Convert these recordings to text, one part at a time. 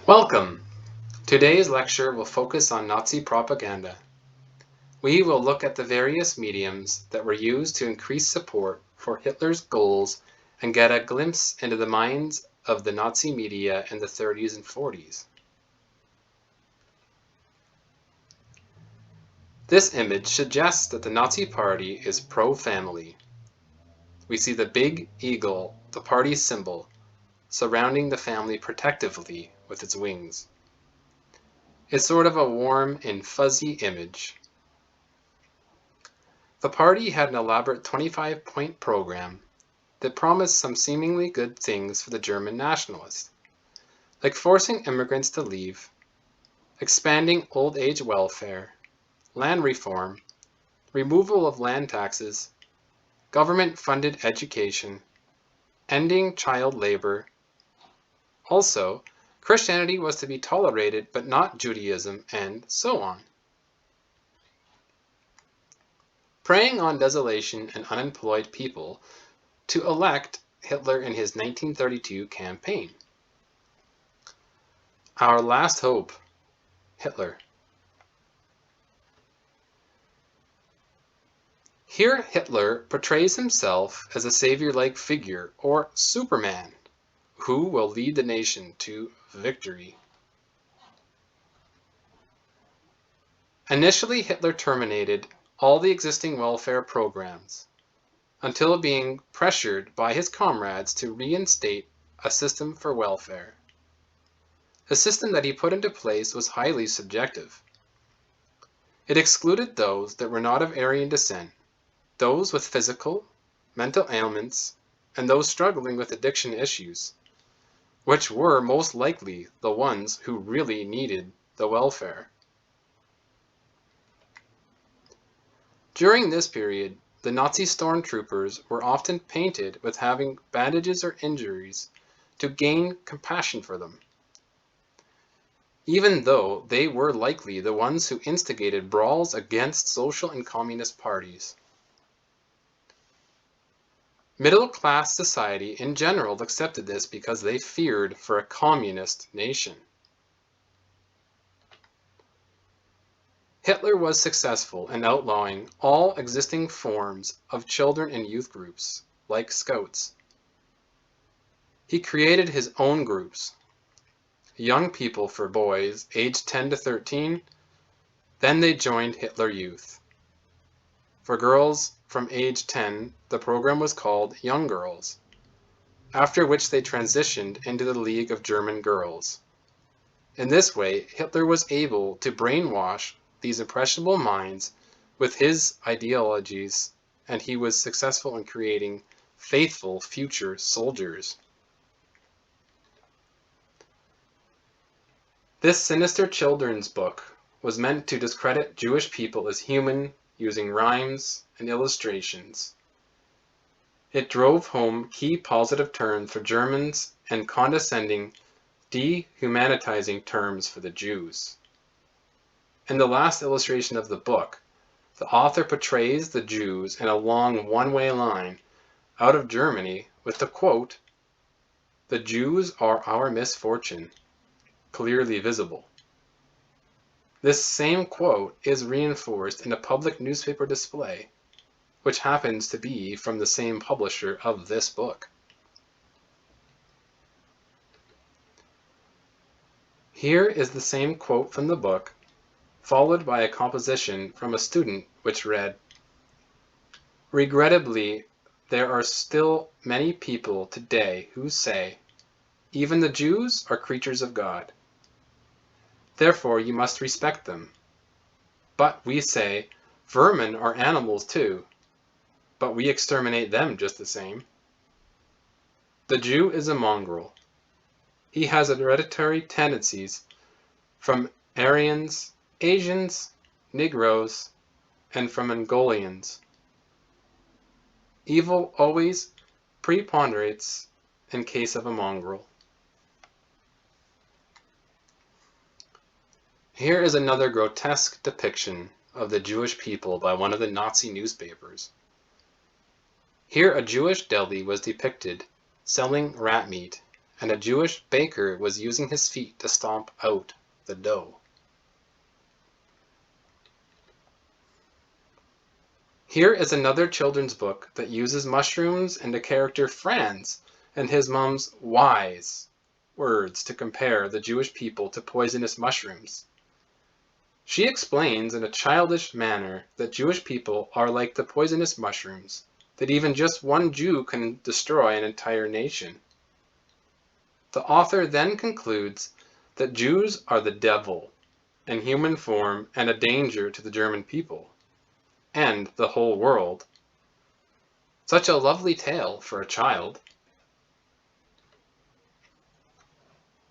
Welcome! Today's lecture will focus on Nazi propaganda. We will look at the various mediums that were used to increase support for Hitler's goals and get a glimpse into the minds of the Nazi media in the 30s and 40s. This image suggests that the Nazi Party is pro-family. We see the big eagle, the party's symbol, surrounding the family protectively with its wings. It's sort of a warm and fuzzy image. The party had an elaborate 25-point program that promised some seemingly good things for the German nationalists, like forcing immigrants to leave, expanding old age welfare, land reform, removal of land taxes, government-funded education, ending child labor. Also, Christianity was to be tolerated but not Judaism, and so on. Preying on desolation and unemployed people to elect Hitler in his 1932 campaign. Our last hope, Hitler. Here Hitler portrays himself as a savior-like figure, or Superman, who will lead the nation to victory. Initially, Hitler terminated all the existing welfare programs, until being pressured by his comrades to reinstate a system for welfare. The system that he put into place was highly subjective. It excluded those that were not of Aryan descent, those with physical, mental ailments, and those struggling with addiction issues, which were most likely the ones who really needed the welfare. During this period, the Nazi stormtroopers were often painted with having bandages or injuries to gain compassion for them, even though they were likely the ones who instigated brawls against social and communist parties. Middle-class society in general accepted this because they feared for a communist nation. Hitler was successful in outlawing all existing forms of children and youth groups, like Scouts. He created his own groups, young people for boys aged 10 to 13, then they joined Hitler Youth. For girls from age 10, the program was called Young Girls, after which they transitioned into the League of German Girls. In this way, Hitler was able to brainwash these impressionable minds with his ideologies, and he was successful in creating faithful future soldiers. This sinister children's book was meant to discredit Jewish people as human, using rhymes and illustrations. It drove home key positive terms for Germans and condescending, dehumanizing terms for the Jews. In the last illustration of the book, the author portrays the Jews in a long one-way line out of Germany with the quote, "The Jews are our misfortune," clearly visible. This same quote is reinforced in a public newspaper display, which happens to be from the same publisher of this book. Here is the same quote from the book, followed by a composition from a student which read, "Regrettably, there are still many people today who say, even the Jews are creatures of God. Therefore you must respect them. But we say, vermin are animals too, but we exterminate them just the same. The Jew is a mongrel. He has hereditary tendencies from Aryans, Asians, Negroes, and from Mongolians. Evil always preponderates in case of a mongrel." Here is another grotesque depiction of the Jewish people by one of the Nazi newspapers. Here a Jewish deli was depicted selling rat meat and a Jewish baker was using his feet to stomp out the dough. Here is another children's book that uses mushrooms and the character Franz and his mom's wise words to compare the Jewish people to poisonous mushrooms. She explains in a childish manner that Jewish people are like the poisonous mushrooms, that even just one Jew can destroy an entire nation. The author then concludes that Jews are the devil in human form and a danger to the German people and the whole world. Such a lovely tale for a child.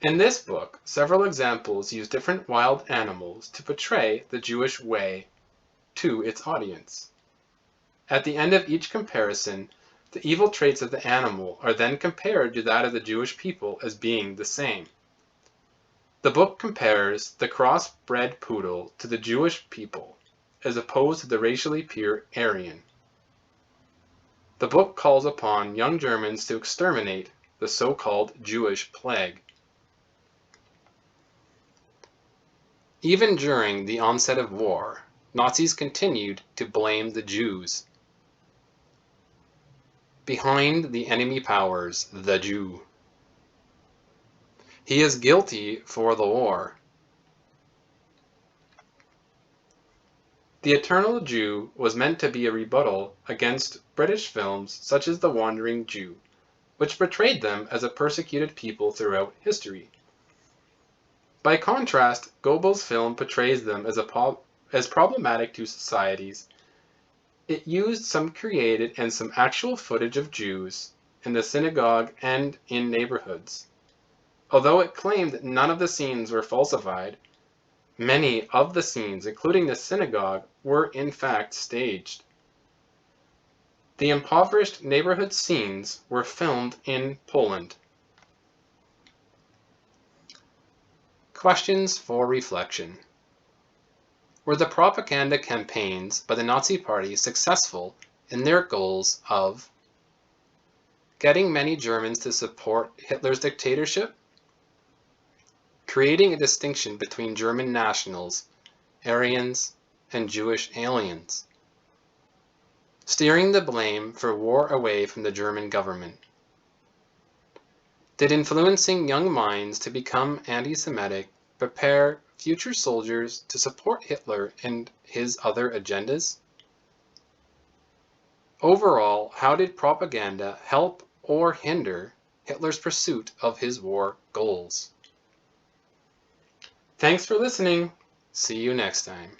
In this book, several examples use different wild animals to portray the Jewish way to its audience. At the end of each comparison, the evil traits of the animal are then compared to that of the Jewish people as being the same. The book compares the crossbred poodle to the Jewish people, as opposed to the racially pure Aryan. The book calls upon young Germans to exterminate the so-called Jewish plague. Even during the onset of war, Nazis continued to blame the Jews. Behind the enemy powers, the Jew. He is guilty for the war. The Eternal Jew was meant to be a rebuttal against British films such as The Wandering Jew, which portrayed them as a persecuted people throughout history. By contrast, Goebbels' film portrays them as problematic to societies. It used some created and some actual footage of Jews in the synagogue and in neighborhoods. Although it claimed that none of the scenes were falsified, many of the scenes, including the synagogue, were in fact staged. The impoverished neighborhood scenes were filmed in Poland. Questions for reflection. Were the propaganda campaigns by the Nazi Party successful in their goals of getting many Germans to support Hitler's dictatorship, creating a distinction between German nationals, Aryans, and Jewish aliens, steering the blame for war away from the German government? Did influencing young minds to become anti-Semitic prepare future soldiers to support Hitler and his other agendas? Overall, how did propaganda help or hinder Hitler's pursuit of his war goals? Thanks for listening. See you next time.